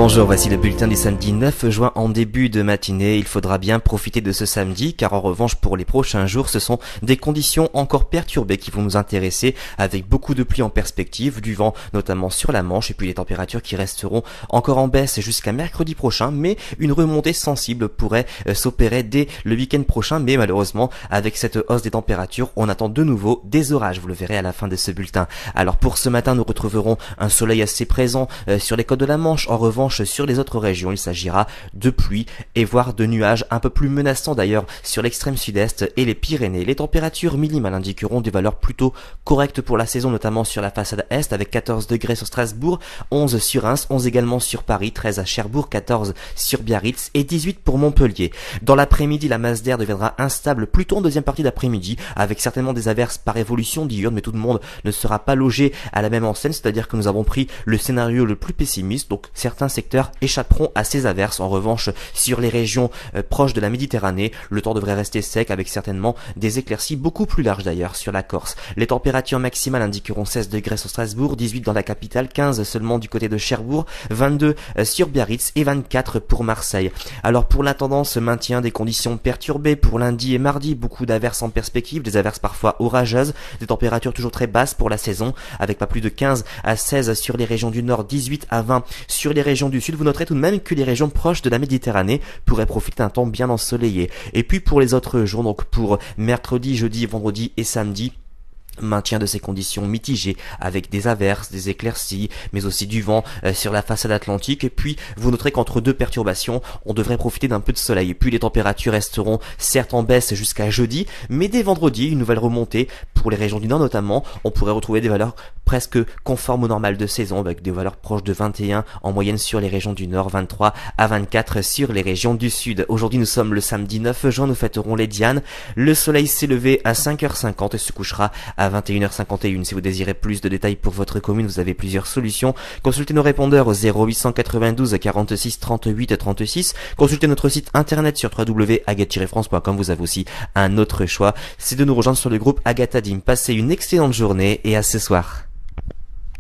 Bonjour, voici le bulletin du samedi 9 juin en début de matinée. Il faudra bien profiter de ce samedi car en revanche pour les prochains jours ce sont des conditions encore perturbées qui vont nous intéresser avec beaucoup de pluie en perspective, du vent notamment sur la Manche et puis les températures qui resteront encore en baisse jusqu'à mercredi prochain, mais une remontée sensible pourrait s'opérer dès le week-end prochain, mais malheureusement avec cette hausse des températures on attend de nouveau des orages, vous le verrez à la fin de ce bulletin. Alors pour ce matin nous retrouverons un soleil assez présent sur les côtes de la Manche. En revanche, sur les autres régions, il s'agira de pluie et voire de nuages un peu plus menaçants d'ailleurs sur l'extrême sud-est et les Pyrénées. Les températures minimales indiqueront des valeurs plutôt correctes pour la saison, notamment sur la façade est avec 14 degrés sur Strasbourg, 11 sur Reims, 11 également sur Paris, 13 à Cherbourg, 14 sur Biarritz et 18 pour Montpellier. Dans l'après-midi, la masse d'air deviendra instable plutôt en deuxième partie d'après-midi avec certainement des averses par évolution diurne, mais tout le monde ne sera pas logé à la même enseigne, c'est-à-dire que nous avons pris le scénario le plus pessimiste, donc certains secteurs échapperont à ces averses. En revanche, sur les régions proches de la Méditerranée, le temps devrait rester sec avec certainement des éclaircies beaucoup plus larges d'ailleurs sur la Corse. Les températures maximales indiqueront 16 degrés sur Strasbourg, 18 dans la capitale, 15 seulement du côté de Cherbourg, 22 sur Biarritz et 24 pour Marseille. Alors pour la tendance, maintien des conditions perturbées pour lundi et mardi, beaucoup d'averses en perspective, des averses parfois orageuses, des températures toujours très basses pour la saison avec pas plus de 15 à 16 sur les régions du nord, 18 à 20 sur les régions du sud. Vous noterez tout de même que les régions proches de la Méditerranée pourraient profiter d'un temps bien ensoleillé. Et puis pour les autres jours, donc pour mercredi, jeudi, vendredi et samedi, maintien de ces conditions mitigées avec des averses, des éclaircies, mais aussi du vent sur la façade atlantique. Et puis vous noterez qu'entre deux perturbations, on devrait profiter d'un peu de soleil. Et puis les températures resteront certes en baisse jusqu'à jeudi, mais dès vendredi, une nouvelle remontée pour les régions du nord notamment. On pourrait retrouver des valeurs presque conformes au normal de saison avec des valeurs proches de 21 en moyenne sur les régions du nord, 23 à 24 sur les régions du sud. Aujourd'hui nous sommes le samedi 9 juin, nous fêterons les Dianes. Le soleil s'est levé à 5h50 et se couchera à 21h51. Si vous désirez plus de détails pour votre commune, vous avez plusieurs solutions. Consultez nos répondeurs au 0892 46 38 36. Consultez notre site internet sur www.agat-france.com. Vous avez aussi un autre choix, c'est de nous rejoindre sur le groupe Agathadim. Passez une excellente journée et à ce soir.